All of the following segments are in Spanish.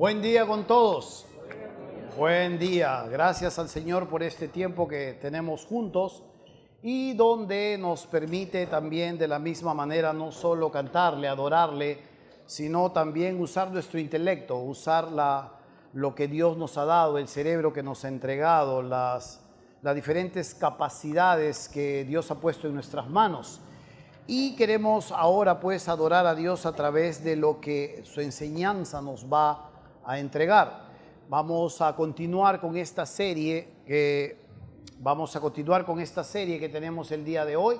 Buen día con todos. Buen día. Gracias al Señor por este tiempo que tenemos juntos y donde nos permite también de la misma manera no solo cantarle, adorarle, sino también usar nuestro intelecto, usar lo que Dios nos ha dado, el cerebro que nos ha entregado, las diferentes capacidades que Dios ha puesto en nuestras manos. Y queremos ahora pues adorar a Dios a través de lo que su enseñanza nos va a entregar. Vamos a continuar con esta serie que tenemos el día de hoy.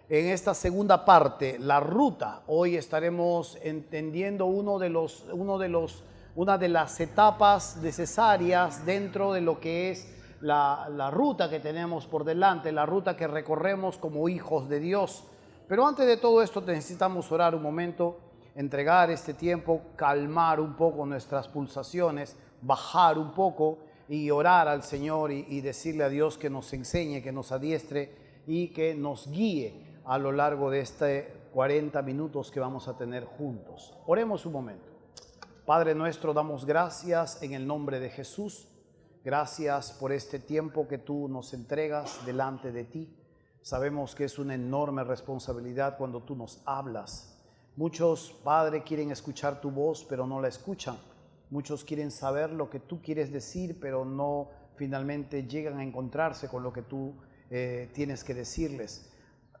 En esta segunda parte, la ruta. Hoy estaremos entendiendo una de las etapas necesarias dentro de lo que es la ruta que tenemos por delante, la ruta que recorremos como hijos de Dios. Pero antes de todo esto necesitamos orar un momento, entregar este tiempo, calmar un poco nuestras pulsaciones, bajar un poco y orar al Señor y decirle a Dios que nos enseñe, que nos adiestre y que nos guíe a lo largo de este 40 minutos que vamos a tener juntos. Oremos un momento. Padre nuestro, damos gracias en el nombre de Jesús. Gracias por este tiempo que tú nos entregas delante de ti. Sabemos que es una enorme responsabilidad cuando tú nos hablas. Muchos, Padre, quieren escuchar tu voz, pero no la escuchan. Muchos quieren saber lo que tú quieres decir, pero no finalmente llegan a encontrarse con lo que tú tienes que decirles.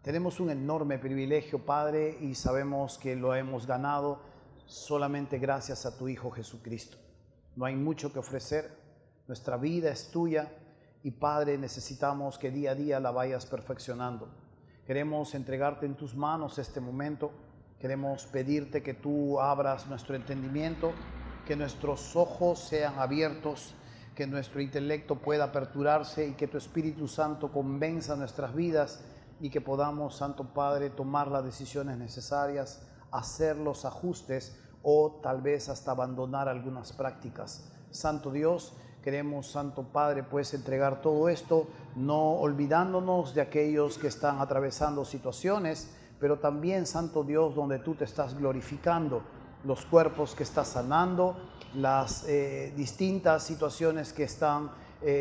Tenemos un enorme privilegio, Padre, y sabemos que lo hemos ganado solamente gracias a tu Hijo Jesucristo. No hay mucho que ofrecer. Nuestra vida es tuya. Y Padre, necesitamos que día a día la vayas perfeccionando. Queremos entregarte en tus manos este momento. Queremos pedirte que tú abras nuestro entendimiento, que nuestros ojos sean abiertos, que nuestro intelecto pueda aperturarse y que tu Espíritu Santo convenza nuestras vidas y que podamos, Santo Padre, tomar las decisiones necesarias, hacer los ajustes o tal vez hasta abandonar algunas prácticas. Santo Dios, queremos, Santo Padre, pues entregar todo esto, no olvidándonos de aquellos que están atravesando situaciones, pero también, Santo Dios, donde tú te estás glorificando, los cuerpos que estás sanando, las distintas situaciones que están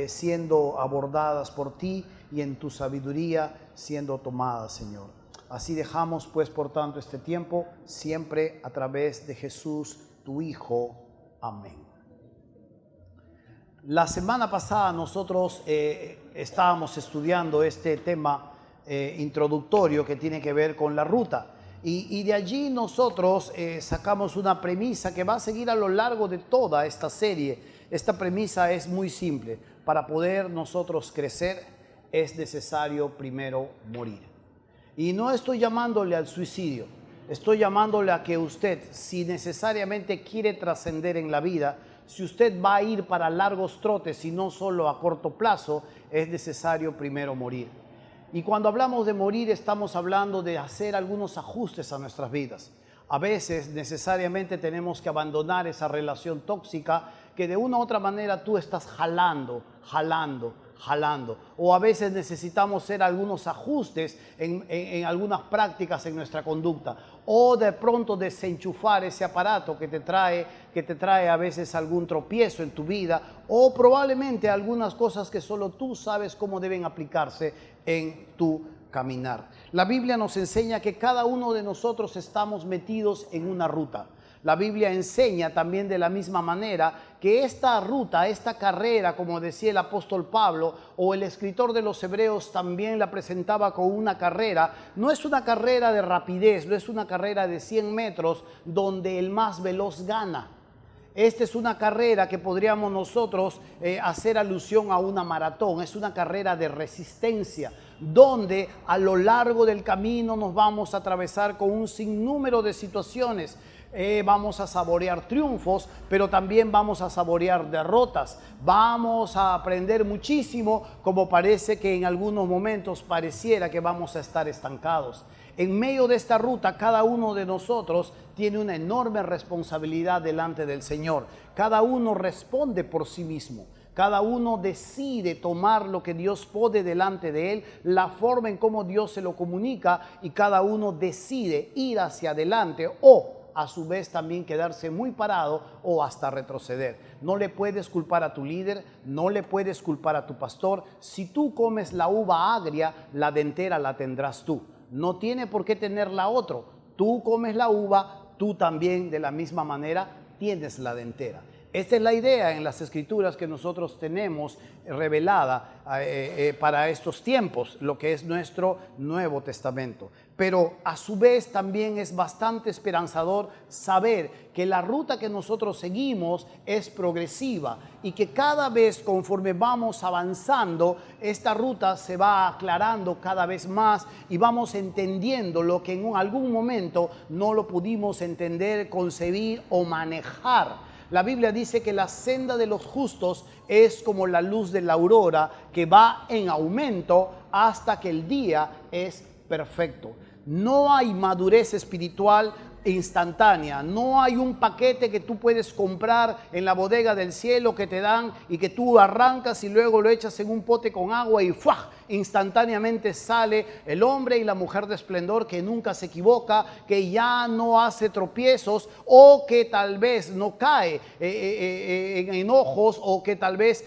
siendo abordadas por ti y en tu sabiduría siendo tomadas, Señor. Así dejamos, pues, por tanto, este tiempo, siempre a través de Jesús, tu Hijo. Amén. La semana pasada nosotros estábamos estudiando este tema introductorio que tiene que ver con la ruta y de allí nosotros sacamos una premisa que va a seguir a lo largo de toda esta serie. Esta premisa es muy simple. Para poder nosotros crecer es necesario primero morir. Y no estoy llamándole al suicidio, estoy llamándole a que usted, si necesariamente quiere trascender en la vida, si usted va a ir para largos trotes y no solo a corto plazo, es necesario primero morir. Y cuando hablamos de morir, estamos hablando de hacer algunos ajustes a nuestras vidas. A veces necesariamente tenemos que abandonar esa relación tóxica que de una u otra manera tú estás jalando. O a veces necesitamos hacer algunos ajustes en algunas prácticas en nuestra conducta. O de pronto desenchufar ese aparato que te trae a veces algún tropiezo en tu vida. O probablemente algunas cosas que solo tú sabes cómo deben aplicarse en tu caminar. La Biblia nos enseña que cada uno de nosotros estamos metidos en una ruta. La Biblia enseña también de la misma manera que esta ruta, esta carrera, como decía el apóstol Pablo o el escritor de los Hebreos también la presentaba como una carrera, no es una carrera de rapidez, no es una carrera de 100 metros donde el más veloz gana. Esta es una carrera que podríamos nosotros hacer alusión a una maratón, es una carrera de resistencia, donde a lo largo del camino nos vamos a atravesar con un sinnúmero de situaciones. Vamos a saborear triunfos, pero también vamos a saborear derrotas. Vamos a aprender muchísimo, como parece que en algunos momentos pareciera que vamos a estar estancados. En medio de esta ruta, cada uno de nosotros tiene una enorme responsabilidad delante del Señor. Cada uno responde por sí mismo. Cada uno decide tomar lo que Dios pone delante de él, la forma en cómo Dios se lo comunica, y cada uno decide ir hacia adelante o a su vez también quedarse muy parado o hasta retroceder. No le puedes culpar a tu líder, no le puedes culpar a tu pastor. Si tú comes la uva agria, la dentera la tendrás tú. No tiene por qué tenerla otro. Tú comes la uva, tú también de la misma manera tienes la dentera. Esta es la idea en las escrituras que nosotros tenemos revelada para estos tiempos, lo que es nuestro Nuevo Testamento. Pero a su vez también es bastante esperanzador saber que la ruta que nosotros seguimos es progresiva y que cada vez conforme vamos avanzando, esta ruta se va aclarando cada vez más y vamos entendiendo lo que en algún momento no lo pudimos entender, concebir o manejar. La Biblia dice que la senda de los justos es como la luz de la aurora que va en aumento hasta que el día es perfecto. No hay madurez espiritual instantánea, no hay un paquete que tú puedes comprar en la bodega del cielo que te dan y que tú arrancas y luego lo echas en un pote con agua y ¡fua! Instantáneamente sale el hombre y la mujer de esplendor que nunca se equivoca, que ya no hace tropiezos o que tal vez no cae en enojos o que tal vez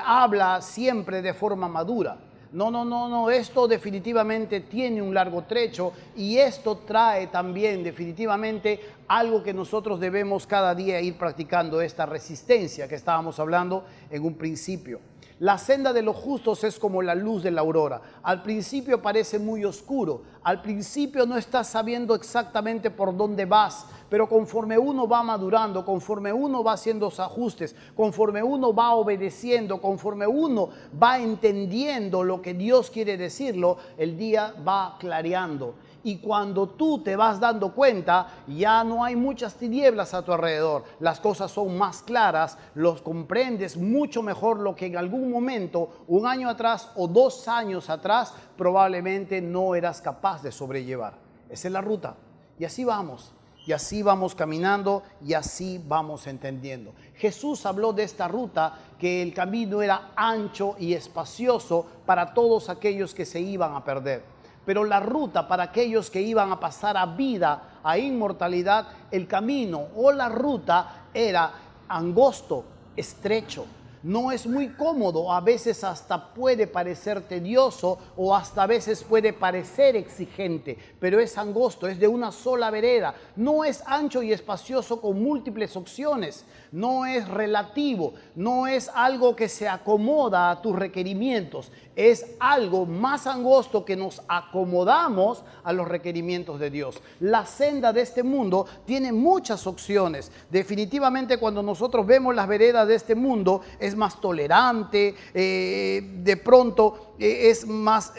habla siempre de forma madura. No, esto definitivamente tiene un largo trecho y esto trae también definitivamente algo que nosotros debemos cada día ir practicando, esta resistencia que estábamos hablando en un principio. La senda de los justos es como la luz de la aurora. Al principio parece muy oscuro, al principio no estás sabiendo exactamente por dónde vas, pero conforme uno va madurando, conforme uno va haciendo los ajustes, conforme uno va obedeciendo, conforme uno va entendiendo lo que Dios quiere decirlo, el día va clareando. Y cuando tú te vas dando cuenta, ya no hay muchas tinieblas a tu alrededor. Las cosas son más claras, los comprendes mucho mejor lo que en algún momento, un año atrás o 2 años atrás, probablemente no eras capaz de sobrellevar. Esa es la ruta. Y así vamos. Y así vamos caminando y así vamos entendiendo. Jesús habló de esta ruta, que el camino era ancho y espacioso para todos aquellos que se iban a perder. Pero la ruta para aquellos que iban a pasar a vida, a inmortalidad, el camino o la ruta era angosto, estrecho. No es muy cómodo, a veces hasta puede parecer tedioso o hasta a veces puede parecer exigente, pero es angosto, es de una sola vereda, no es ancho y espacioso con múltiples opciones, no es relativo, no es algo que se acomoda a tus requerimientos, es algo más angosto que nos acomodamos a los requerimientos de Dios. La senda de este mundo tiene muchas opciones. Definitivamente cuando nosotros vemos las veredas de este mundo es más tolerante, de pronto es más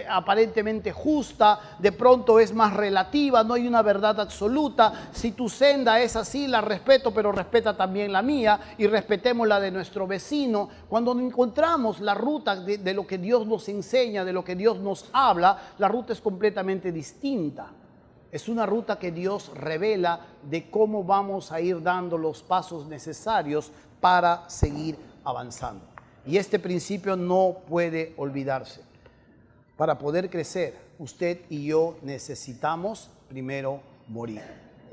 aparentemente justa, de pronto es más relativa, no hay una verdad absoluta. Si tu senda es así, la respeto, pero respeta también la mía y respetemos la de nuestro vecino. Cuando encontramos la ruta de lo que Dios nos enseña, de lo que Dios nos habla, la ruta es completamente distinta. Es una ruta que Dios revela de cómo vamos a ir dando los pasos necesarios para seguir avanzando. Y este principio no puede olvidarse. Para poder crecer, usted y yo necesitamos primero morir.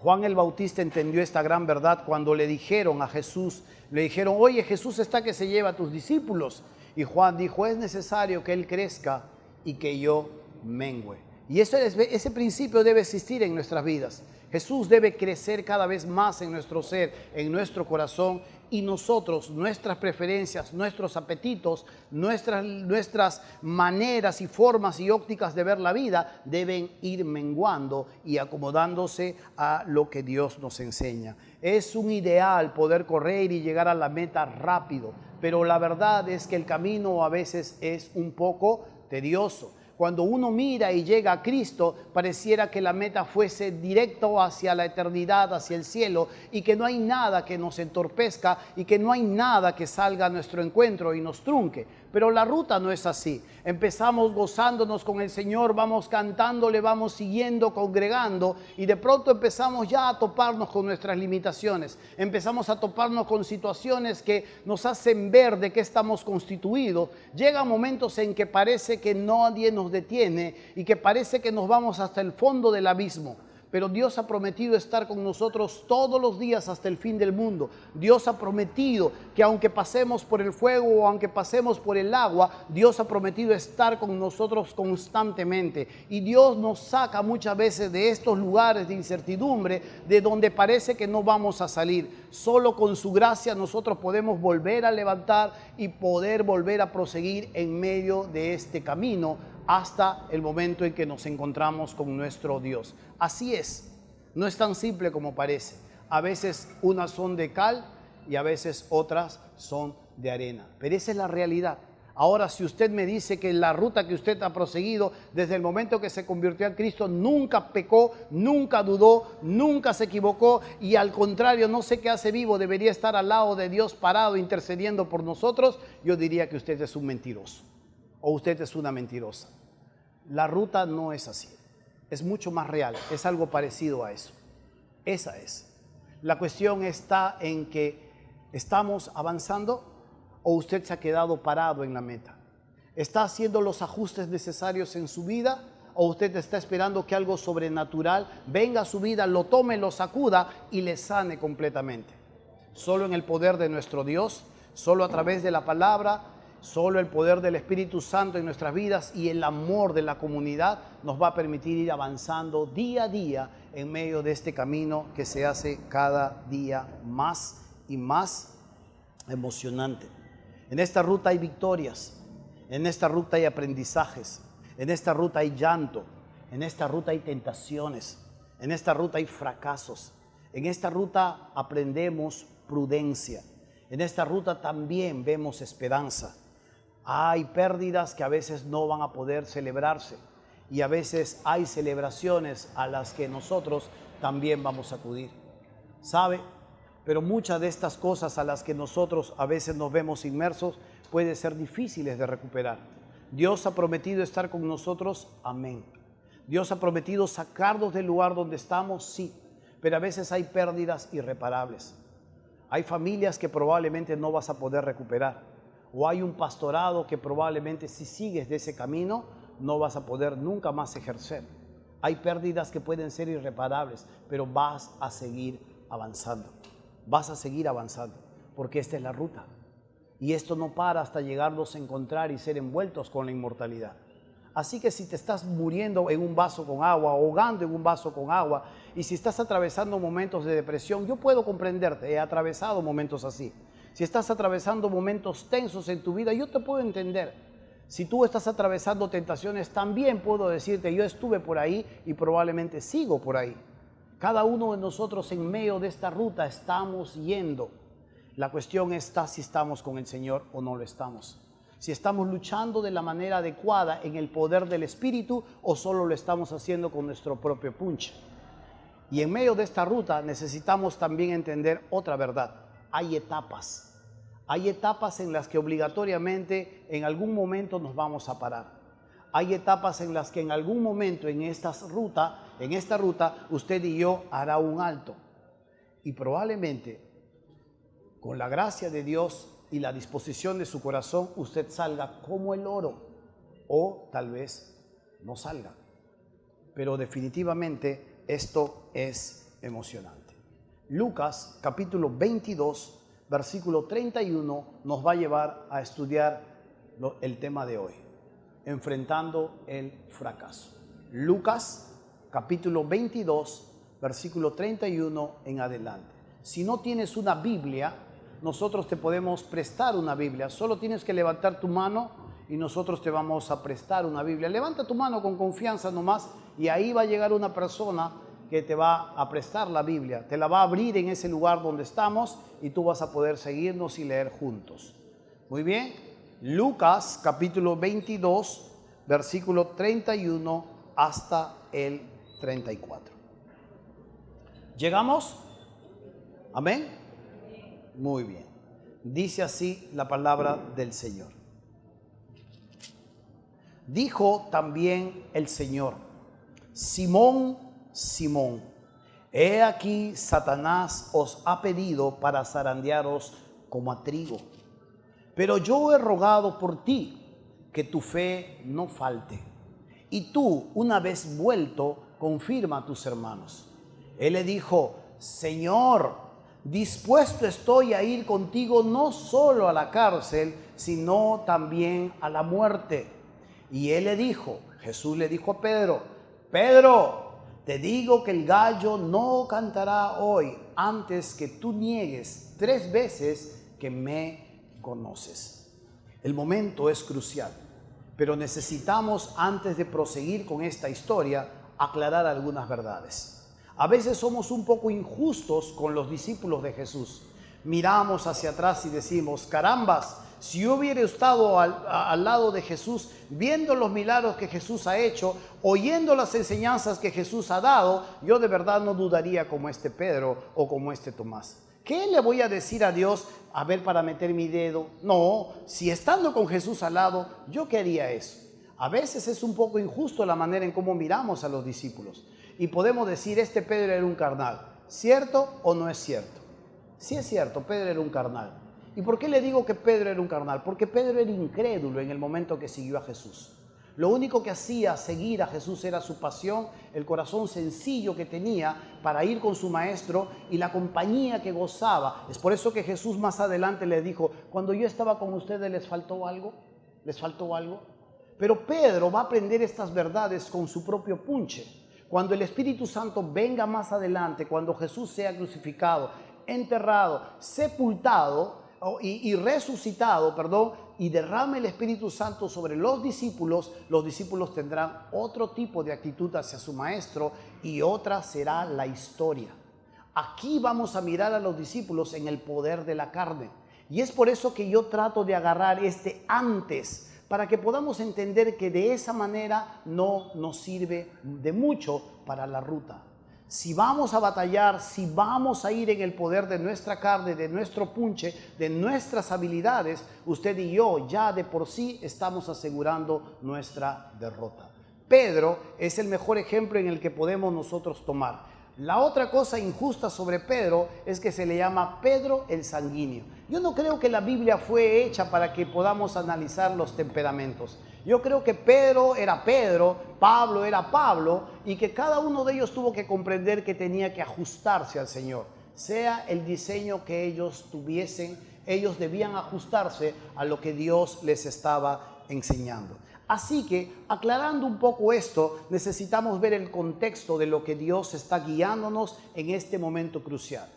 Juan el Bautista entendió esta gran verdad cuando le dijeron a Jesús, le dijeron, oye, Jesús está que se lleva a tus discípulos. Y Juan dijo, es necesario que Él crezca y que yo mengüe. Y ese principio debe existir en nuestras vidas. Jesús debe crecer cada vez más en nuestro ser, en nuestro corazón, y nosotros, nuestras preferencias, nuestros apetitos, nuestras maneras y formas y ópticas de ver la vida deben ir menguando y acomodándose a lo que Dios nos enseña. Es un ideal poder correr y llegar a la meta rápido, pero la verdad es que el camino a veces es un poco tedioso. Cuando uno mira y llega a Cristo, pareciera que la meta fuese directo hacia la eternidad, hacia el cielo, y que no hay nada que nos entorpezca y que no hay nada que salga a nuestro encuentro y nos trunque. Pero la ruta no es así. Empezamos gozándonos con el Señor, vamos cantándole, vamos siguiendo, congregando, y de pronto empezamos ya a toparnos con nuestras limitaciones. Empezamos a toparnos con situaciones que nos hacen ver de qué estamos constituidos. Llegan momentos en que parece que nadie nos detiene y que parece que nos vamos hasta el fondo del abismo. pero Dios ha prometido estar con nosotros todos los días hasta el fin del mundo. Dios ha prometido que aunque pasemos por el fuego o aunque pasemos por el agua, Dios ha prometido estar con nosotros constantemente. Y Dios nos saca muchas veces de estos lugares de incertidumbre, de donde parece que no vamos a salir. Solo con su gracia nosotros podemos volver a levantar y poder volver a proseguir en medio de este camino hasta el momento en que nos encontramos con nuestro Dios. Así es, no es tan simple como parece. A veces unas son de cal y a veces otras son de arena, pero esa es la realidad. Ahora, si usted me dice que la ruta que usted ha proseguido desde el momento que se convirtió a Cristo nunca pecó, nunca dudó, nunca se equivocó y al contrario no sé qué hace vivo, debería estar al lado de Dios parado intercediendo por nosotros, yo diría que usted es un mentiroso o usted es una mentirosa. La ruta no es así, es mucho más real, es algo parecido a eso. Esa es. La cuestión está en que estamos avanzando o usted se ha quedado parado en la meta. ¿Está haciendo los ajustes necesarios en su vida o usted está esperando que algo sobrenatural venga a su vida, lo tome, lo sacuda y le sane completamente? Solo en el poder de nuestro Dios, solo a través de la palabra, solo el poder del Espíritu Santo en nuestras vidas y el amor de la comunidad nos va a permitir ir avanzando día a día en medio de este camino que se hace cada día más y más emocionante. En esta ruta hay victorias, en esta ruta hay aprendizajes, en esta ruta hay llanto, en esta ruta hay tentaciones, en esta ruta hay fracasos, en esta ruta aprendemos prudencia, en esta ruta también vemos esperanza. Hay pérdidas que a veces no van a poder celebrarse y a veces hay celebraciones a las que nosotros también vamos a acudir. ¿Sabe? Pero muchas de estas cosas a las que nosotros a veces nos vemos inmersos pueden ser difíciles de recuperar. Dios ha prometido estar con nosotros, amén. Dios ha prometido sacarnos del lugar donde estamos, sí, pero a veces hay pérdidas irreparables. Hay familias que probablemente no vas a poder recuperar. O hay un pastorado que probablemente si sigues de ese camino no vas a poder nunca más ejercer. Hay pérdidas que pueden ser irreparables, pero vas a seguir avanzando. Vas a seguir avanzando, porque esta es la ruta. Y esto no para hasta llegarnos a encontrar y ser envueltos con la inmortalidad. Así que si te estás muriendo en un vaso con agua, ahogando en un vaso con agua, y si estás atravesando momentos de depresión, yo puedo comprenderte, he atravesado momentos así. Si estás atravesando momentos tensos en tu vida, yo te puedo entender. Si tú estás atravesando tentaciones, también puedo decirte, yo estuve por ahí y probablemente sigo por ahí. Cada uno de nosotros en medio de esta ruta estamos yendo. La cuestión está si estamos con el Señor o no lo estamos. Si estamos luchando de la manera adecuada en el poder del Espíritu o solo lo estamos haciendo con nuestro propio punch. Y en medio de esta ruta necesitamos también entender otra verdad. Hay etapas. Hay etapas en las que obligatoriamente en algún momento nos vamos a parar. Hay etapas en las que en algún momento en esta ruta, usted y yo hará un alto. Y probablemente, con la gracia de Dios y la disposición de su corazón, usted salga como el oro. O tal vez no salga. Pero definitivamente esto es emocionante. Lucas capítulo 22, versículo 31 nos va a llevar a estudiar el tema de hoy. Enfrentando el fracaso. Lucas capítulo 22, versículo 31 en adelante. Si no tienes una Biblia, nosotros te podemos prestar una Biblia. Solo tienes que levantar tu mano y nosotros te vamos a prestar una Biblia. Levanta tu mano con confianza nomás y ahí va a llegar una persona que te va a prestar la Biblia. Te la va a abrir en ese lugar donde estamos y tú vas a poder seguirnos y leer juntos. Muy bien. Lucas capítulo 22, versículo 31 hasta el 34. ¿Llegamos? ¿Amén? Muy bien. Dice así la palabra del Señor. Dijo también el Señor: Simón, Simón, he aquí Satanás os ha pedido para zarandearos como a trigo. Pero yo he rogado por ti que tu fe no falte. Y tú, una vez vuelto, confirma a tus hermanos. Él le dijo: Señor, dispuesto estoy a ir contigo no solo a la cárcel, sino también a la muerte. Y él le dijo, Jesús le dijo a Pedro: Pedro, te digo que el gallo no cantará hoy antes que tú niegues 3 veces que me conoces. El momento es crucial, pero necesitamos, antes de proseguir con esta historia, aclarar algunas verdades. A veces somos un poco injustos con los discípulos de Jesús. Miramos hacia atrás y decimos: carambas, si yo hubiera estado al lado de Jesús, viendo los milagros que Jesús ha hecho, oyendo las enseñanzas que Jesús ha dado, yo de verdad no dudaría como este Pedro o como este Tomás. ¿Qué le voy a decir a Dios? A ver, para meter mi dedo. No, si estando con Jesús al lado, yo quería eso. A veces es un poco injusto la manera en cómo miramos a los discípulos. Y podemos decir: este Pedro era un carnal. ¿Cierto o no es cierto? Sí es cierto, Pedro era un carnal. ¿Y por qué le digo que Pedro era un carnal? Porque Pedro era incrédulo en el momento que siguió a Jesús. Lo único que hacía seguir a Jesús era su pasión, el corazón sencillo que tenía para ir con su maestro y la compañía que gozaba. Es por eso que Jesús más adelante le dijo: cuando yo estaba con ustedes, ¿les faltó algo? ¿Les faltó algo? Pero Pedro va a aprender estas verdades con su propio punche. Cuando el Espíritu Santo venga más adelante, cuando Jesús sea crucificado, enterrado, sepultado y resucitado, y derrame el Espíritu Santo sobre los discípulos tendrán otro tipo de actitud hacia su maestro y otra será la historia. Aquí vamos a mirar a los discípulos en el poder de la carne. Y es por eso que yo trato de agarrar este antes, para que podamos entender que de esa manera no nos sirve de mucho para la ruta. Si vamos a batallar, si vamos a ir en el poder de nuestra carne, de nuestro punche, de nuestras habilidades, usted y yo ya de por sí estamos asegurando nuestra derrota. Pedro es el mejor ejemplo en el que podemos nosotros tomar. La otra cosa injusta sobre Pedro es que se le llama Pedro el sanguíneo. Yo no creo que la Biblia fue hecha para que podamos analizar los temperamentos. Yo creo que Pedro era Pedro, Pablo era Pablo, y que cada uno de ellos tuvo que comprender que tenía que ajustarse al Señor. Sea el diseño que ellos tuviesen, ellos debían ajustarse a lo que Dios les estaba enseñando. Así que, aclarando un poco esto, necesitamos ver el contexto de lo que Dios está guiándonos en este momento crucial.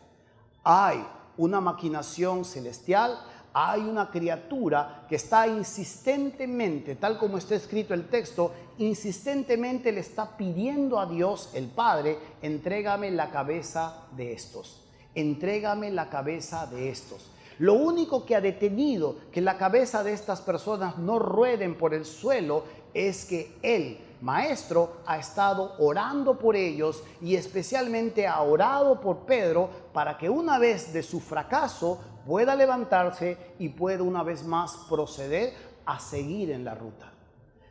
Hay una maquinación celestial, hay una criatura que está insistentemente, tal como está escrito el texto, insistentemente le está pidiendo a Dios, el Padre: entrégame la cabeza de estos, entrégame la cabeza de estos. Lo único que ha detenido que la cabeza de estas personas no rueden por el suelo es que el maestro ha estado orando por ellos y especialmente ha orado por Pedro para que una vez de su fracaso pueda levantarse y pueda una vez más proceder a seguir en la ruta.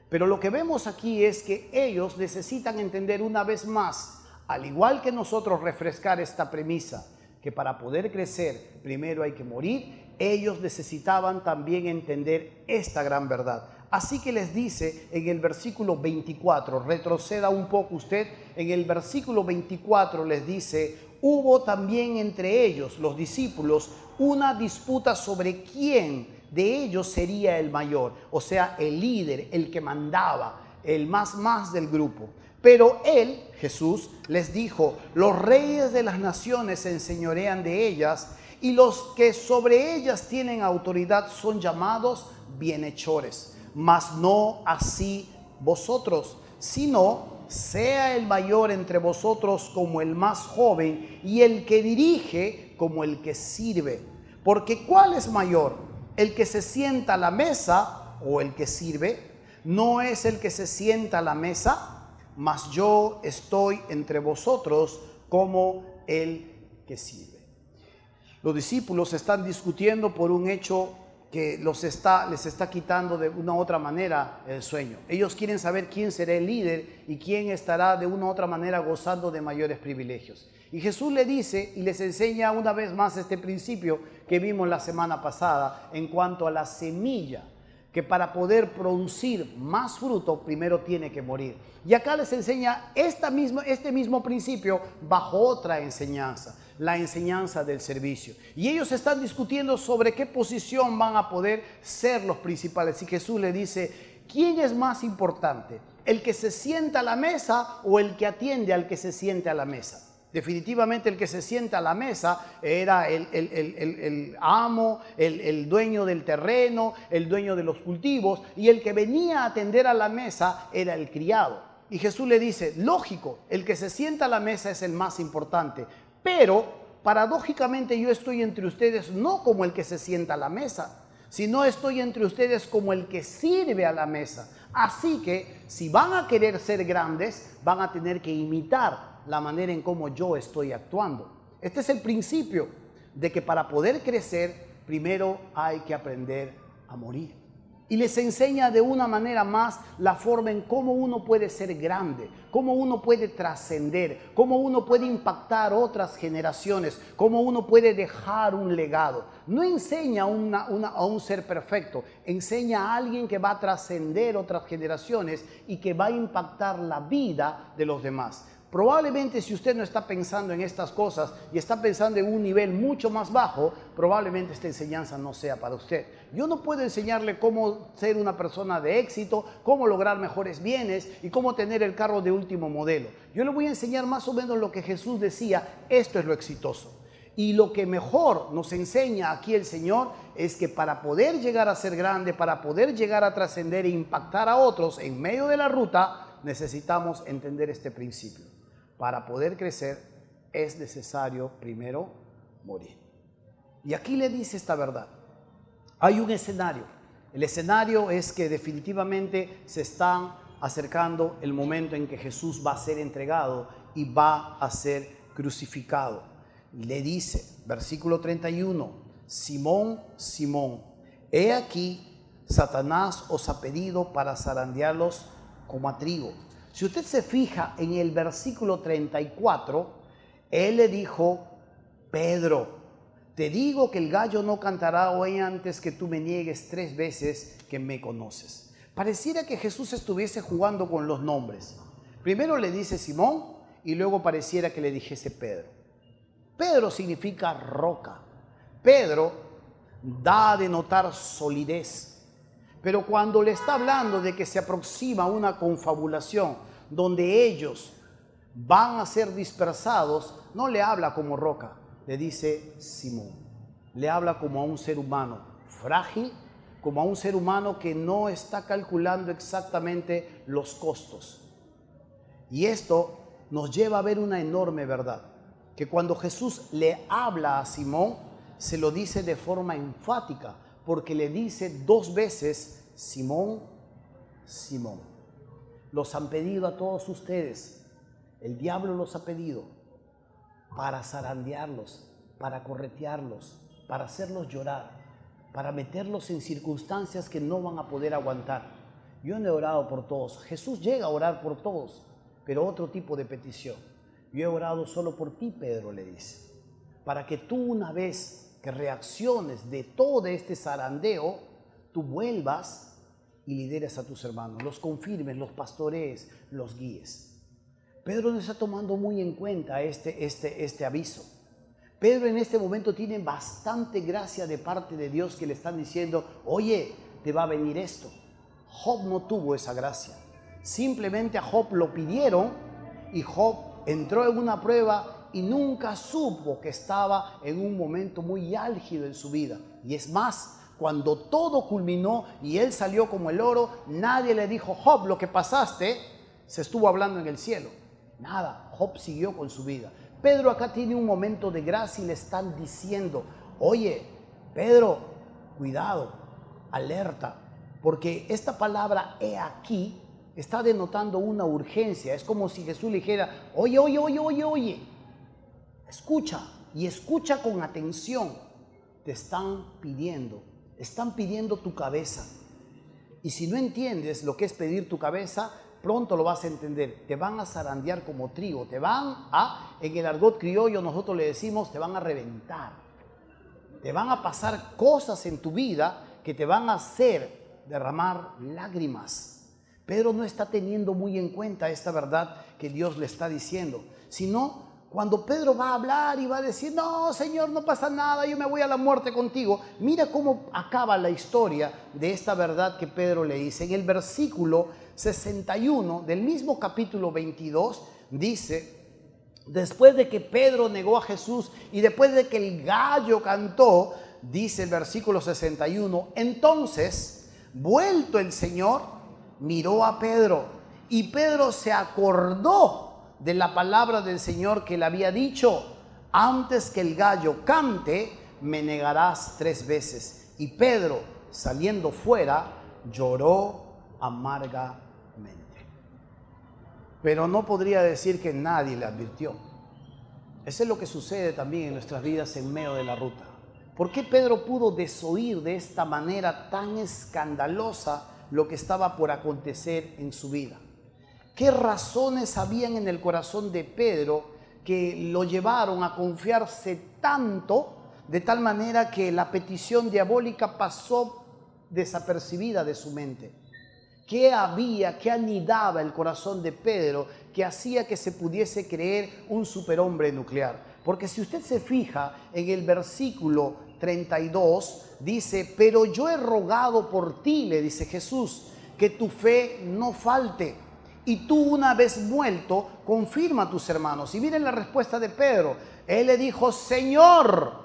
Pero lo que vemos aquí es que ellos necesitan entender una vez más, al igual que nosotros, refrescar esta premisa, que para poder crecer primero hay que morir. Ellos necesitaban también entender esta gran verdad. Así que les dice en el versículo 24, retroceda un poco usted, en el versículo 24 les dice: hubo también entre ellos, los discípulos, una disputa sobre quién de ellos sería el mayor, o sea, el líder, el que mandaba, el más del grupo. Pero él, Jesús, les dijo: los reyes de las naciones se enseñorean de ellas, y los que sobre ellas tienen autoridad son llamados bienhechores. Mas no así vosotros, sino sea el mayor entre vosotros como el más joven, y el que dirige como el que sirve. Porque ¿cuál es mayor? ¿El que se sienta a la mesa o el que sirve? ¿No es el que se sienta a la mesa? Mas yo estoy entre vosotros como el que sirve. Los discípulos están discutiendo por un hecho que les está quitando de una u otra manera el sueño. Ellos quieren saber quién será el líder y quién estará de una u otra manera gozando de mayores privilegios. Y Jesús le dice y les enseña una vez más este principio que vimos la semana pasada en cuanto a la semilla, que para poder producir más fruto, primero tiene que morir. Y acá les enseña este mismo principio bajo otra enseñanza, la enseñanza del servicio. Y ellos están discutiendo sobre qué posición van a poder ser los principales. Y Jesús le dice, ¿quién es más importante? ¿El que se sienta a la mesa o el que atiende al que se siente a la mesa? Definitivamente el que se sienta a la mesa era el amo, el dueño del terreno, el dueño de los cultivos, y el que venía a atender a la mesa era el criado. Y Jesús le dice, lógico, el que se sienta a la mesa es el más importante, pero paradójicamente yo estoy entre ustedes no como el que se sienta a la mesa, sino estoy entre ustedes como el que sirve a la mesa. Así que si van a querer ser grandes, van a tener que imitar la manera en cómo yo estoy actuando. Este es el principio de que para poder crecer, primero hay que aprender a morir. Y les enseña de una manera más la forma en cómo uno puede ser grande, cómo uno puede trascender, cómo uno puede impactar otras generaciones, cómo uno puede dejar un legado. No enseña a un ser perfecto, enseña a alguien que va a trascender otras generaciones y que va a impactar la vida de los demás. Probablemente si usted no está pensando en estas cosas y está pensando en un nivel mucho más bajo, probablemente esta enseñanza no sea para usted. Yo no puedo enseñarle cómo ser una persona de éxito, cómo lograr mejores bienes y cómo tener el carro de último modelo. Yo le voy a enseñar más o menos lo que Jesús decía, esto es lo exitoso. Y lo que mejor nos enseña aquí el Señor es que para poder llegar a ser grande, para poder llegar a trascender e impactar a otros en medio de la ruta, necesitamos entender este principio. Para poder crecer es necesario primero morir. Y aquí le dice esta verdad. Hay un escenario. El escenario es que definitivamente se están acercando el momento en que Jesús va a ser entregado y va a ser crucificado. Le dice, versículo 31, Simón, Simón, he aquí, Satanás os ha pedido para zarandearlos como a trigo. Si usted se fija en el versículo 34, él le dijo, Pedro, te digo que el gallo no cantará hoy antes que tú me niegues 3 veces que me conoces. Pareciera que Jesús estuviese jugando con los nombres. Primero le dice Simón y luego pareciera que le dijese Pedro. Pedro significa roca. Pedro da a denotar solidez. Pero cuando le está hablando de que se aproxima una confabulación donde ellos van a ser dispersados, no le habla como roca, le dice Simón. Le habla como a un ser humano frágil, como a un ser humano que no está calculando exactamente los costos. Y esto nos lleva a ver una enorme verdad, que cuando Jesús le habla a Simón, se lo dice de forma enfática, porque le dice 2 veces, Simón, Simón. Los han pedido a todos ustedes, el diablo los ha pedido para zarandearlos, para corretearlos, para hacerlos llorar, para meterlos en circunstancias que no van a poder aguantar. Yo no he orado por todos, Jesús llega a orar por todos, pero otro tipo de petición. Yo he orado solo por ti, Pedro, le dice, para que tú una vez que reacciones de todo este zarandeo, tú vuelvas y lideres a tus hermanos, los confirmes, los pastorees, los guíes. Pedro no está tomando muy en cuenta este aviso. Pedro en este momento tiene bastante gracia de parte de Dios que le están diciendo, oye, te va a venir esto. Job no tuvo esa gracia. Simplemente a Job lo pidieron y Job entró en una prueba y nunca supo que estaba en un momento muy álgido en su vida. Y es más, cuando todo culminó y él salió como el oro, nadie le dijo, Job, lo que pasaste, se estuvo hablando en el cielo. Nada, Job siguió con su vida. Pedro acá tiene un momento de gracia y le están diciendo, oye, Pedro, cuidado, alerta, porque esta palabra he aquí está denotando una urgencia. Es como si Jesús le dijera, oye, oye, oye, oye, oye, escucha y escucha con atención. Te están pidiendo tu cabeza. Y si no entiendes lo que es pedir tu cabeza, pronto lo vas a entender. Te van a zarandear como trigo, en el argot criollo nosotros le decimos, te van a reventar. Te van a pasar cosas en tu vida que te van a hacer derramar lágrimas. Pedro no está teniendo muy en cuenta esta verdad que Dios le está diciendo, sino cuando Pedro va a hablar y va a decir, no, Señor, no pasa nada, yo me voy a la muerte contigo. Mira cómo acaba la historia de esta verdad que Pedro le dice. En el versículo 61 del mismo capítulo 22 dice, después de que Pedro negó a Jesús y después de que el gallo cantó, dice el versículo 61, entonces, vuelto el Señor, miró a Pedro y Pedro se acordó de la palabra del Señor que le había dicho, antes que el gallo cante, me negarás 3 veces. Y Pedro, saliendo fuera, lloró amargamente. Pero no podría decir que nadie le advirtió. Eso es lo que sucede también en nuestras vidas en medio de la ruta. ¿Por qué Pedro pudo desoír de esta manera tan escandalosa lo que estaba por acontecer en su vida? ¿Qué razones habían en el corazón de Pedro que lo llevaron a confiarse tanto, de tal manera que la petición diabólica pasó desapercibida de su mente? ¿Qué había, qué anidaba el corazón de Pedro que hacía que se pudiese creer un superhombre nuclear? Porque si usted se fija en el versículo 32, dice, pero yo he rogado por ti, le dice Jesús, que tu fe no falte. Y tú, una vez vuelto, confirma a tus hermanos. Y miren la respuesta de Pedro. Él le dijo, Señor,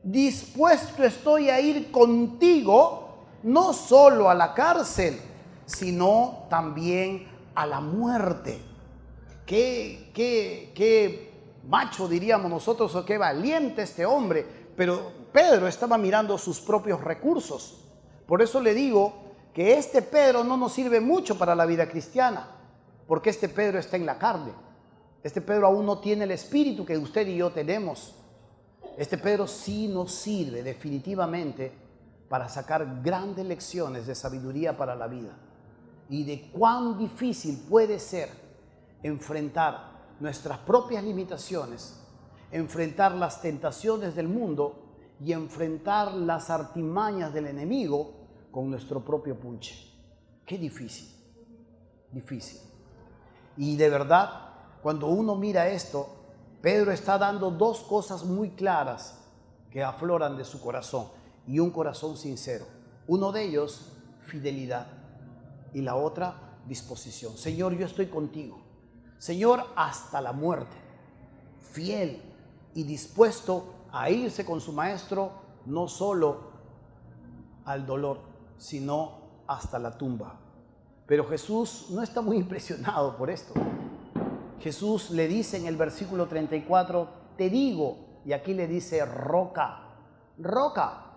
dispuesto estoy a ir contigo, no solo a la cárcel, sino también a la muerte. Qué macho diríamos nosotros, o qué valiente este hombre. Pero Pedro estaba mirando sus propios recursos. Por eso le digo que este Pedro no nos sirve mucho para la vida cristiana, porque este Pedro está en la carne. Este Pedro aún no tiene el espíritu que usted y yo tenemos. Este Pedro sí nos sirve definitivamente para sacar grandes lecciones de sabiduría para la vida y de cuán difícil puede ser enfrentar nuestras propias limitaciones, enfrentar las tentaciones del mundo y enfrentar las artimañas del enemigo con nuestro propio punche. Qué difícil, difícil. Y de verdad, cuando uno mira esto, Pedro está dando 2 cosas muy claras que afloran de su corazón, y un corazón sincero. Uno de ellos, fidelidad, y la otra, disposición. Señor, yo estoy contigo. Señor, hasta la muerte, fiel y dispuesto a irse con su maestro, no solo al dolor, sino hasta la tumba. Pero Jesús no está muy impresionado por esto. Jesús le dice en el versículo 34, te digo, y aquí le dice roca, roca,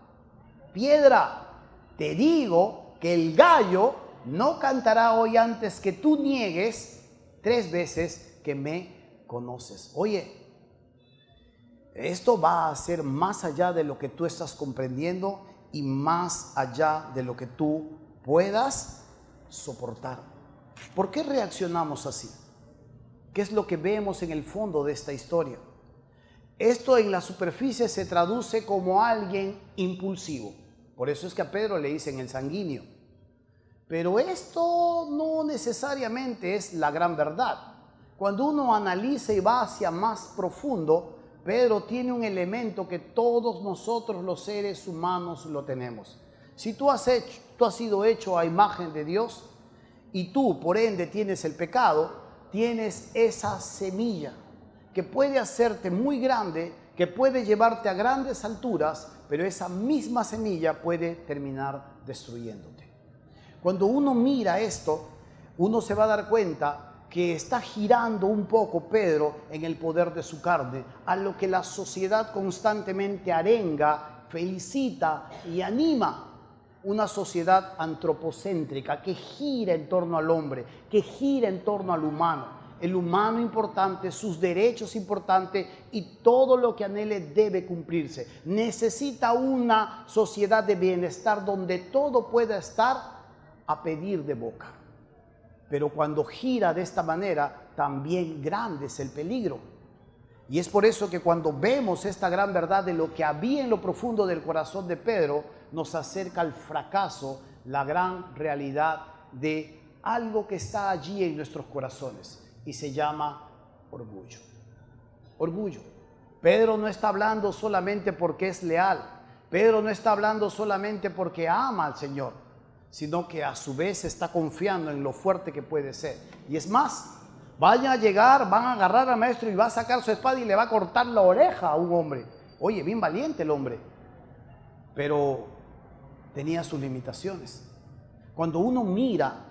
piedra, te digo que el gallo no cantará hoy antes que tú niegues 3 veces que me conoces. Oye, esto va a ser más allá de lo que tú estás comprendiendo y más allá de lo que tú puedas soportar. ¿Por qué reaccionamos así? ¿Qué es lo que vemos en el fondo de esta historia? Esto en la superficie se traduce como alguien impulsivo. Por eso es que a Pedro le dicen el sanguíneo. Pero esto no necesariamente es la gran verdad. Cuando uno analiza y va hacia más profundo, Pedro tiene un elemento que todos nosotros los seres humanos lo tenemos. Si tú has sido hecho a imagen de Dios y tú por ende tienes el pecado, tienes esa semilla que puede hacerte muy grande, que puede llevarte a grandes alturas, pero esa misma semilla puede terminar destruyéndote. Cuando uno mira esto, uno se va a dar cuenta que está girando un poco Pedro en el poder de su carne, a lo que la sociedad constantemente arenga, felicita y anima. Una sociedad antropocéntrica que gira en torno al hombre, que gira en torno al humano. El humano importante, sus derechos importantes y todo lo que anhele debe cumplirse. Necesita una sociedad de bienestar donde todo pueda estar a pedir de boca. Pero cuando gira de esta manera, también grande es el peligro. Y es por eso que cuando vemos esta gran verdad de lo que había en lo profundo del corazón de Pedro, nos acerca al fracaso la gran realidad de algo que está allí en nuestros corazones y se llama orgullo. Orgullo. Pedro no está hablando solamente porque es leal. Pedro no está hablando solamente porque ama al Señor, sino que a su vez está confiando en lo fuerte que puede ser. Y es más, van a llegar, van a agarrar al maestro y va a sacar su espada y le va a cortar la oreja a un hombre. Oye, bien valiente el hombre, pero tenía sus limitaciones. Cuando uno mira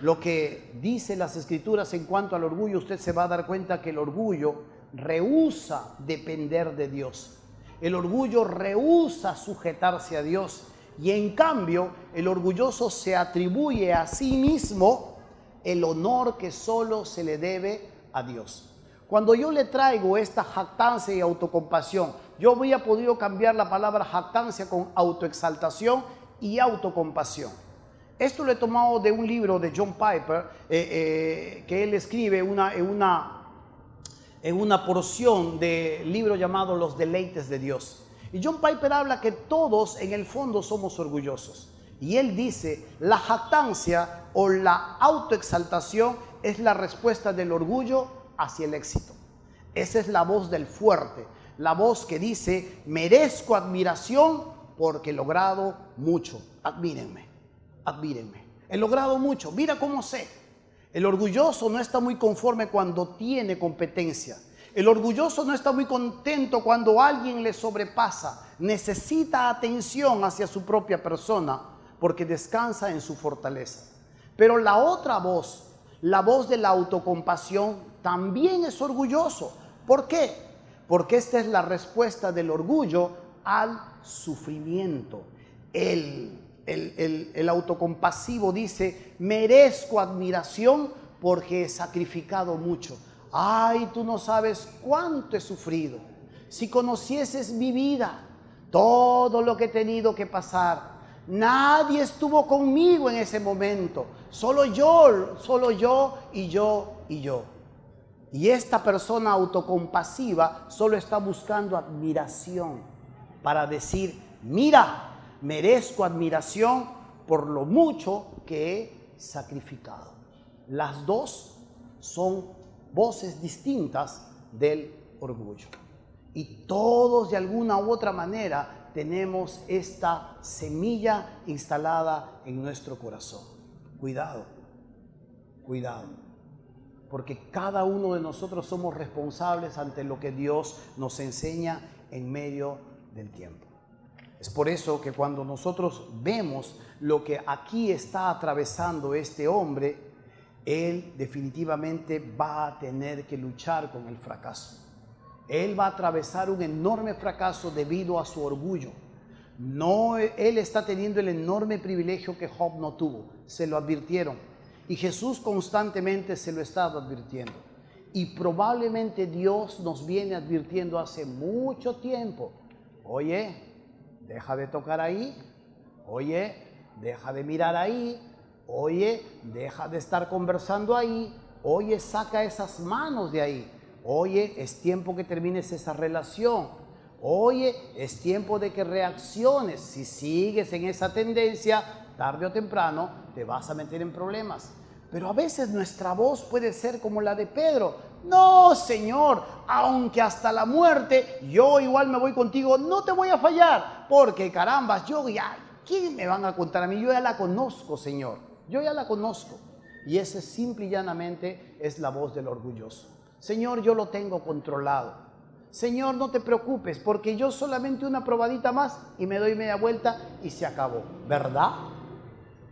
lo que dice las Escrituras en cuanto al orgullo, usted se va a dar cuenta que el orgullo rehúsa depender de Dios. El orgullo rehúsa sujetarse a Dios. Y en cambio, el orgulloso se atribuye a sí mismo el honor que solo se le debe a Dios. Cuando yo le traigo esta jactancia y autocompasión, yo había podido cambiar la palabra jactancia con autoexaltación y autocompasión. Esto lo he tomado de un libro de John Piper, que él escribe en una porción del libro llamado Los Deleites de Dios. Y John Piper habla que todos en el fondo somos orgullosos. Y él dice, la jactancia o la autoexaltación es la respuesta del orgullo hacia el éxito. Esa es la voz del fuerte, la voz que dice, merezco admiración porque he logrado mucho. Admírenme, admírenme. He logrado mucho, mira cómo sé. El orgulloso no está muy conforme cuando tiene competencia. El orgulloso no está muy contento cuando alguien le sobrepasa. Necesita atención hacia su propia persona porque descansa en su fortaleza. Pero la otra voz, la voz de la autocompasión, también es orgulloso. ¿Por qué? Porque esta es la respuesta del orgullo al sufrimiento. El autocompasivo dice, merezco admiración porque he sacrificado mucho. Ay, tú no sabes cuánto he sufrido. Si conocieses mi vida, todo lo que he tenido que pasar, nadie estuvo conmigo en ese momento. Solo yo y yo y yo. Y esta persona autocompasiva solo está buscando admiración para decir, mira, merezco admiración por lo mucho que he sacrificado. Las dos son voces distintas del orgullo. Y todos de alguna u otra manera tenemos esta semilla instalada en nuestro corazón. Cuidado, cuidado, porque cada uno de nosotros somos responsables ante lo que Dios nos enseña en medio del tiempo. Es por eso que cuando nosotros vemos lo que aquí está atravesando este hombre, él definitivamente va a tener que luchar con el fracaso. Él va a atravesar un enorme fracaso debido a su orgullo. No, él está teniendo el enorme privilegio que Job no tuvo. Se lo advirtieron. Y Jesús constantemente se lo está advirtiendo. Y probablemente Dios nos viene advirtiendo hace mucho tiempo. Oye, deja de tocar ahí. Oye, deja de mirar ahí. Oye, deja de estar conversando ahí. Oye, saca esas manos de ahí. Oye, es tiempo que termines esa relación. Oye, es tiempo de que reacciones. Si sigues en esa tendencia, tarde o temprano te vas a meter en problemas. Pero a veces nuestra voz puede ser como la de Pedro. No, Señor, aunque hasta la muerte, yo igual me voy contigo, no te voy a fallar. Porque carambas, ¿quién me van a contar a mí? Yo ya la conozco, Señor. Yo ya la conozco. Y ese simple y llanamente es la voz del orgulloso. Señor, yo lo tengo controlado. Señor, no te preocupes, porque yo solamente una probadita más y me doy media vuelta y se acabó. ¿Verdad?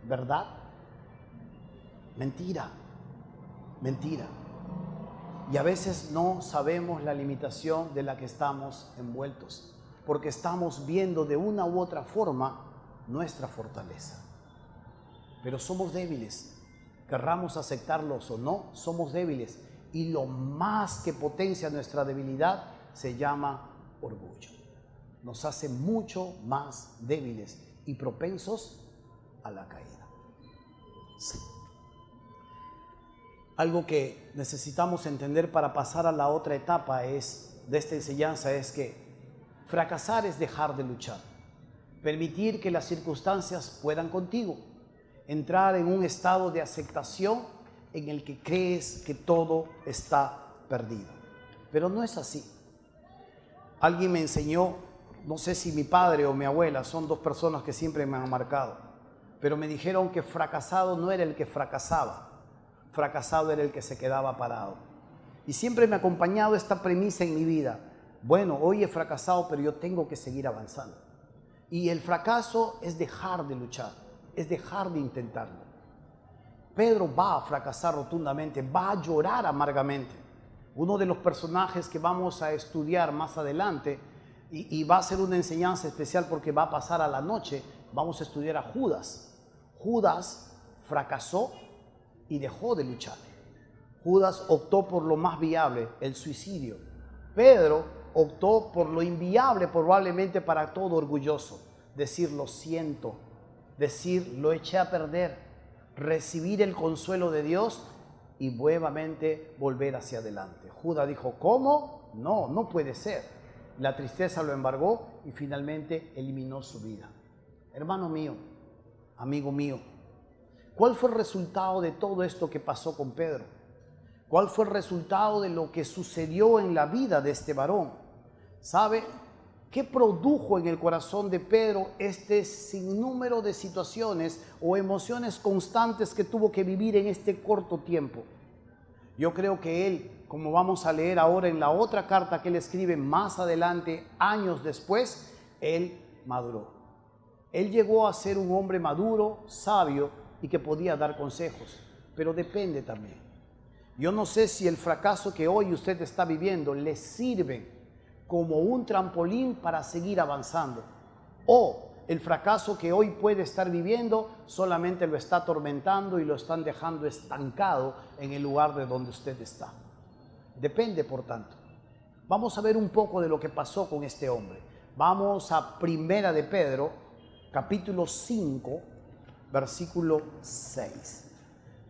¿Verdad? Mentira. Mentira. Y a veces no sabemos la limitación de la que estamos envueltos, porque estamos viendo de una u otra forma nuestra fortaleza. Pero somos débiles. Querramos aceptarlos o no, somos débiles. Y lo más que potencia nuestra debilidad se llama orgullo. Nos hace mucho más débiles y propensos a la caída. Sí. Algo que necesitamos entender para pasar a la otra etapa de esta enseñanza es que fracasar es dejar de luchar. permitir que las circunstancias puedan contigo, entrar en un estado de aceptación en el que crees que todo está perdido. Pero no es así. Alguien me enseñó, no sé si mi padre o mi abuela, son dos personas que siempre me han marcado, pero me dijeron que fracasado no era el que fracasaba, fracasado era el que se quedaba parado. Y siempre me ha acompañado esta premisa en mi vida. Bueno, hoy he fracasado, pero yo tengo que seguir avanzando. Y el fracaso es dejar de luchar, es dejar de intentarlo. Pedro va a fracasar rotundamente, va a llorar amargamente. Uno de los personajes que vamos a estudiar más adelante, y va a ser una enseñanza especial porque va a pasar a la noche, vamos a estudiar a Judas. Judas fracasó y dejó de luchar. Judas optó por lo más viable, el suicidio. Pedro optó por lo inviable probablemente para todo orgulloso. Decir lo siento, decir lo eché a perder, recibir el consuelo de Dios y nuevamente volver hacia adelante. Judas dijo, ¿cómo? No, no puede ser. La tristeza lo embargó y finalmente eliminó su vida. Hermano mío, amigo mío, ¿cuál fue el resultado de todo esto que pasó con Pedro? ¿Cuál fue el resultado de lo que sucedió en la vida de este varón? ¿Sabe qué produjo en el corazón de Pedro este sinnúmero de situaciones o emociones constantes que tuvo que vivir en este corto tiempo? Yo creo que él, como vamos a leer ahora en la otra carta que él escribe más adelante, años después, él maduró. Él llegó a ser un hombre maduro, sabio y que podía dar consejos, pero depende también. Yo no sé si el fracaso que hoy usted está viviendo le sirve como un trampolín para seguir avanzando, o el fracaso que hoy puede estar viviendo solamente lo está atormentando y lo están dejando estancado en el lugar de donde usted está. Depende, por tanto. Vamos a ver un poco de lo que pasó con este hombre. Vamos a Primera de Pedro, capítulo 5, versículo 6.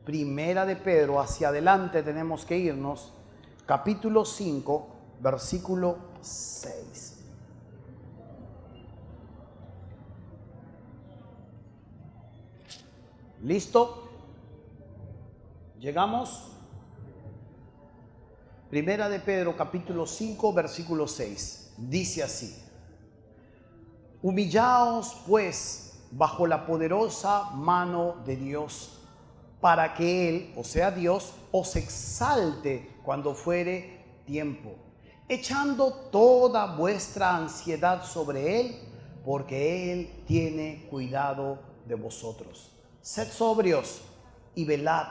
Primera de Pedro, hacia adelante tenemos que irnos, capítulo 5, versículo 6. ¿Listo? ¿Llegamos? Primera de Pedro, capítulo 5, versículo 6. Dice así: humillaos pues bajo la poderosa mano de Dios, para que Él, o sea Dios, os exalte cuando fuere tiempo, echando toda vuestra ansiedad sobre Él, porque Él tiene cuidado de vosotros. Sed sobrios y velad,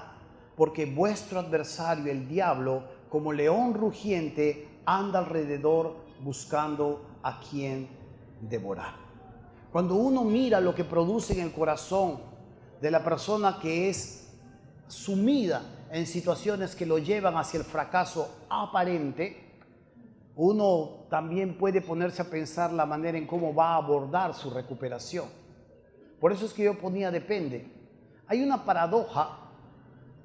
porque vuestro adversario, el diablo, como león rugiente, anda alrededor buscando a quien devorar. Cuando uno mira lo que produce en el corazón de la persona que es sumida en situaciones que lo llevan hacia el fracaso aparente, uno también puede ponerse a pensar la manera en cómo va a abordar su recuperación. Por eso es que yo ponía depende. Hay una paradoja,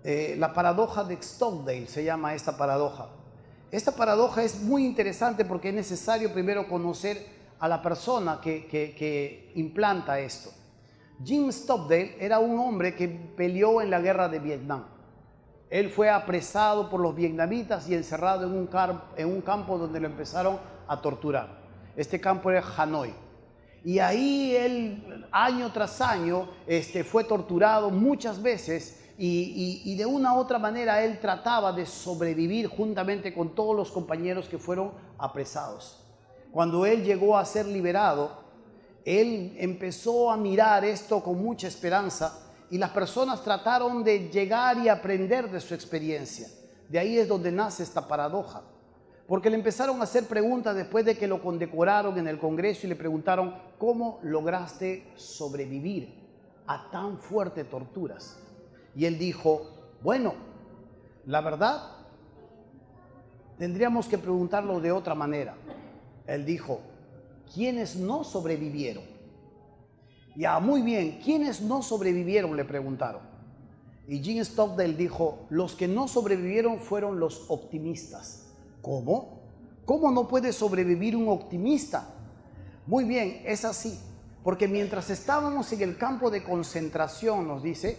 la paradoja de Stockdale se llama esta paradoja. Esta paradoja es muy interesante porque es necesario primero conocer a la persona que implanta esto. Jim Stockdale era un hombre que peleó en la guerra de Vietnam. Él fue apresado por los vietnamitas y encerrado en un campo donde lo empezaron a torturar. Este campo era Hanoi. Y ahí él, año tras año, fue torturado muchas veces y de una u otra manera él trataba de sobrevivir juntamente con todos los compañeros que fueron apresados. Cuando él llegó a ser liberado, él empezó a mirar esto con mucha esperanza y las personas trataron de llegar y aprender de su experiencia. De ahí es donde nace esta paradoja. Porque le empezaron a hacer preguntas después de que lo condecoraron en el Congreso y le preguntaron, ¿cómo lograste sobrevivir a tan fuertes torturas? Y él dijo, bueno, la verdad, tendríamos que preguntarlo de otra manera. Él dijo, ¿quiénes no sobrevivieron? Ya, muy bien, ¿quiénes no sobrevivieron?, le preguntaron. Y Jim Stockdale dijo, los que no sobrevivieron fueron los optimistas. ¿Cómo? ¿Cómo no puede sobrevivir un optimista? Muy bien, es así. Porque mientras estábamos en el campo de concentración, nos dice,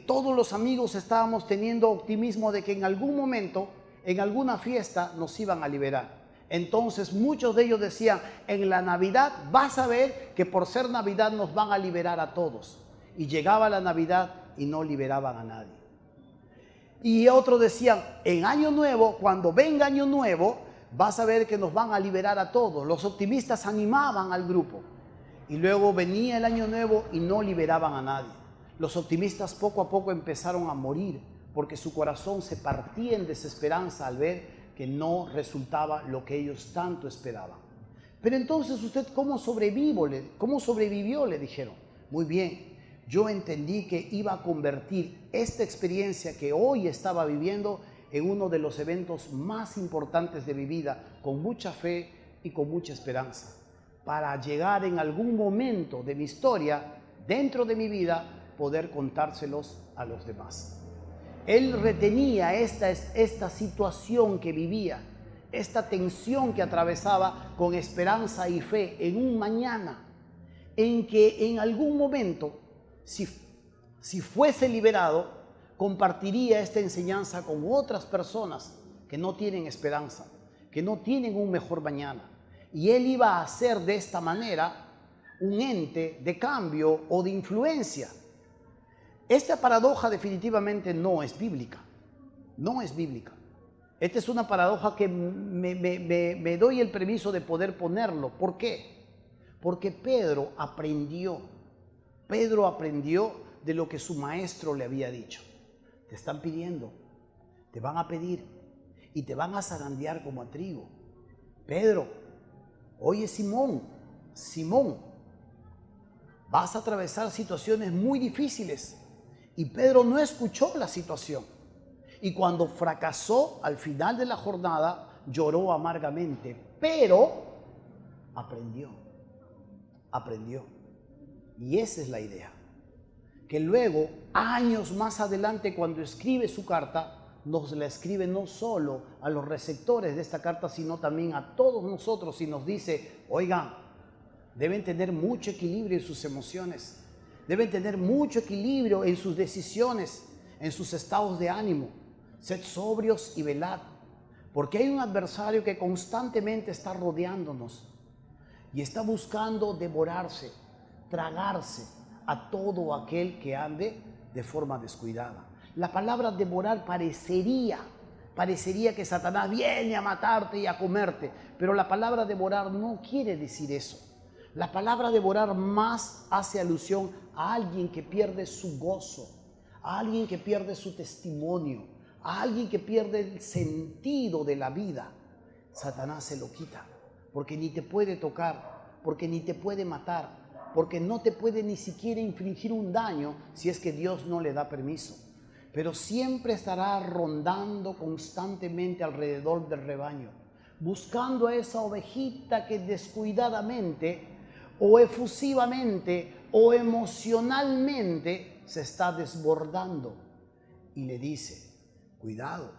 todos los amigos estábamos teniendo optimismo de que en algún momento, en alguna fiesta, nos iban a liberar. Entonces muchos de ellos decían, en la Navidad vas a ver que por ser Navidad nos van a liberar a todos. Y llegaba la Navidad y no liberaban a nadie. Y otros decían, en Año Nuevo, cuando venga Año Nuevo, vas a ver que nos van a liberar a todos. Los optimistas animaban al grupo. Y luego venía el Año Nuevo y no liberaban a nadie. Los optimistas poco a poco empezaron a morir porque su corazón se partía en desesperanza al ver que no resultaba lo que ellos tanto esperaban. Pero entonces, ¿usted cómo sobrevivió? Le dijeron. Muy bien, yo entendí que iba a convertir esta experiencia que hoy estaba viviendo en uno de los eventos más importantes de mi vida, con mucha fe y con mucha esperanza, para llegar en algún momento de mi historia, dentro de mi vida, poder contárselos a los demás. Él retenía esta situación que vivía, esta tensión que atravesaba con esperanza y fe en un mañana, en que en algún momento, si fuese liberado, compartiría esta enseñanza con otras personas que no tienen esperanza, que no tienen un mejor mañana. Y él iba a hacer de esta manera un ente de cambio o de influencia. Esta paradoja definitivamente no es bíblica, no es bíblica. Esta es una paradoja que me doy el permiso de poder ponerlo. ¿Por qué? Porque Pedro aprendió de lo que su maestro le había dicho. Te están pidiendo, te van a pedir y te van a zarandear como a trigo. Pedro, oye Simón, vas a atravesar situaciones muy difíciles. Y Pedro no escuchó la situación. Y cuando fracasó al final de la jornada, lloró amargamente. Pero aprendió. Y esa es la idea. Que luego, años más adelante, cuando escribe su carta, nos la escribe no solo a los receptores de esta carta, sino también a todos nosotros y nos dice, oigan, deben tener mucho equilibrio en sus emociones. Deben tener mucho equilibrio en sus decisiones, en sus estados de ánimo. Sed sobrios y velad, porque hay un adversario que constantemente está rodeándonos y está buscando devorarse, tragarse a todo aquel que ande de forma descuidada. La palabra devorar parecería que Satanás viene a matarte y a comerte, pero la palabra devorar no quiere decir eso. La palabra devorar más hace alusión a alguien que pierde su gozo, a alguien que pierde su testimonio, a alguien que pierde el sentido de la vida. Satanás se lo quita, porque ni te puede tocar, porque ni te puede matar, porque no te puede ni siquiera infligir un daño si es que Dios no le da permiso. Pero siempre estará rondando constantemente alrededor del rebaño, buscando a esa ovejita que descuidadamente o efusivamente o emocionalmente se está desbordando. Y le dice, cuidado,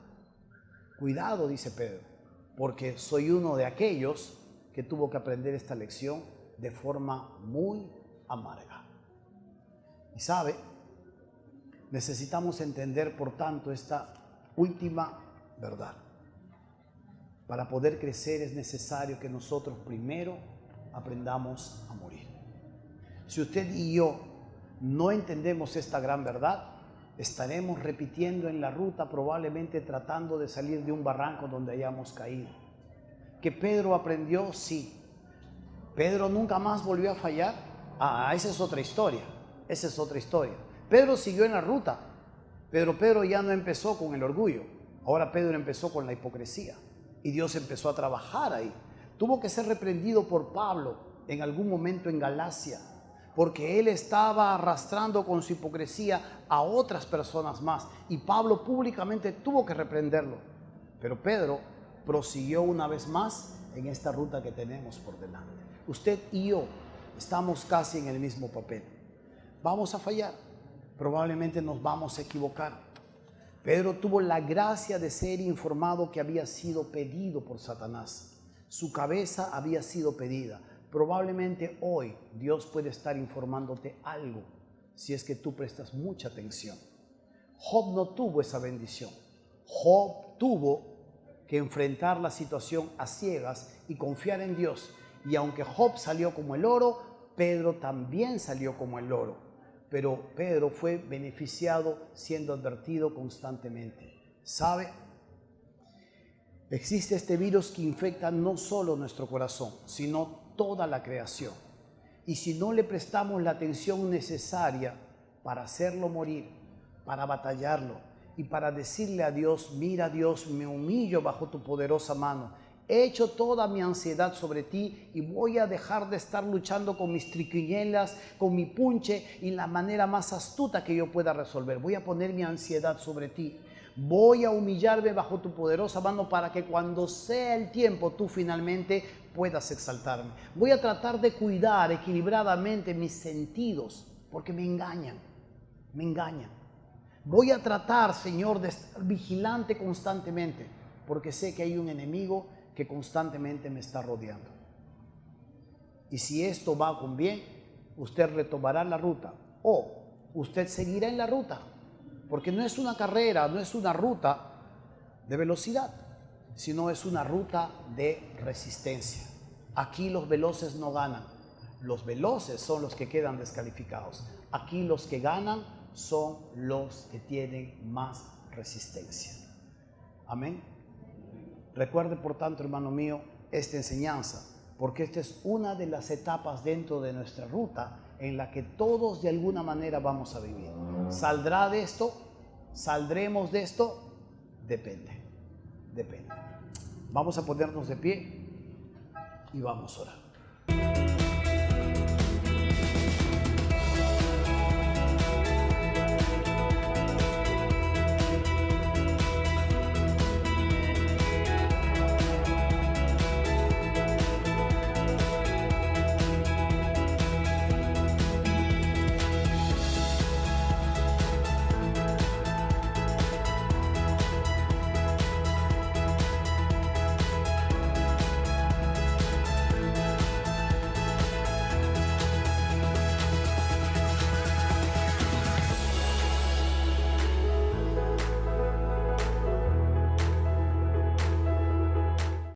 dice Pedro, porque soy uno de aquellos que tuvo que aprender esta lección de forma muy amarga. Y sabe, necesitamos entender, por tanto, esta última verdad. Para poder crecer es necesario que nosotros primero aprendamos a morir. Si usted y yo no entendemos esta gran verdad, estaremos repitiendo en la ruta, probablemente tratando de salir de un barranco donde hayamos caído. ¿Que Pedro aprendió? Sí. ¿Pedro nunca más volvió a fallar? Esa es otra historia. Pedro siguió en la ruta, pero Pedro ya no empezó con el orgullo. Ahora Pedro empezó con la hipocresía y Dios empezó a trabajar ahí. Tuvo que ser reprendido por Pablo en algún momento en Galacia, porque él estaba arrastrando con su hipocresía a otras personas más y Pablo públicamente tuvo que reprenderlo. Pero Pedro prosiguió una vez más en esta ruta que tenemos por delante. Usted y yo estamos casi en el mismo papel. Vamos a fallar, probablemente nos vamos a equivocar. Pedro tuvo la gracia de ser informado que había sido pedido por Satanás. Su cabeza había sido pedida. Probablemente hoy Dios puede estar informándote algo si es que tú prestas mucha atención. Job no tuvo esa bendición. Job tuvo que enfrentar la situación a ciegas y confiar en Dios. Y aunque Job salió como el oro, Pedro también salió como el oro. Pero Pedro fue beneficiado siendo advertido constantemente. ¿Sabe? Existe este virus que infecta no solo nuestro corazón, sino toda la creación. Y si no le prestamos la atención necesaria para hacerlo morir, para batallarlo y para decirle a Dios, mira Dios, me humillo bajo tu poderosa mano, he hecho toda mi ansiedad sobre ti y voy a dejar de estar luchando con mis triquiñuelas, con mi punche y la manera más astuta que yo pueda resolver. Voy a poner mi ansiedad sobre ti. Voy a humillarme bajo tu poderosa mano para que cuando sea el tiempo tú finalmente puedas exaltarme. Voy a tratar de cuidar equilibradamente mis sentidos porque me engañan, me engañan. Voy a tratar, Señor, de estar vigilante constantemente porque sé que hay un enemigo que constantemente me está rodeando. Y si esto va con bien, usted retomará la ruta o usted seguirá en la ruta. Porque no es una carrera, no es una ruta de velocidad, sino es una ruta de resistencia. Aquí los veloces no ganan. Los veloces son los que quedan descalificados. Aquí los que ganan son los que tienen más resistencia. Amén. Recuerde, por tanto, hermano mío, esta enseñanza, porque esta es una de las etapas dentro de nuestra ruta en la que todos de alguna manera vamos a vivir. ¿Saldrá de esto? ¿Saldremos de esto? Depende. Vamos a ponernos de pie y vamos a orar.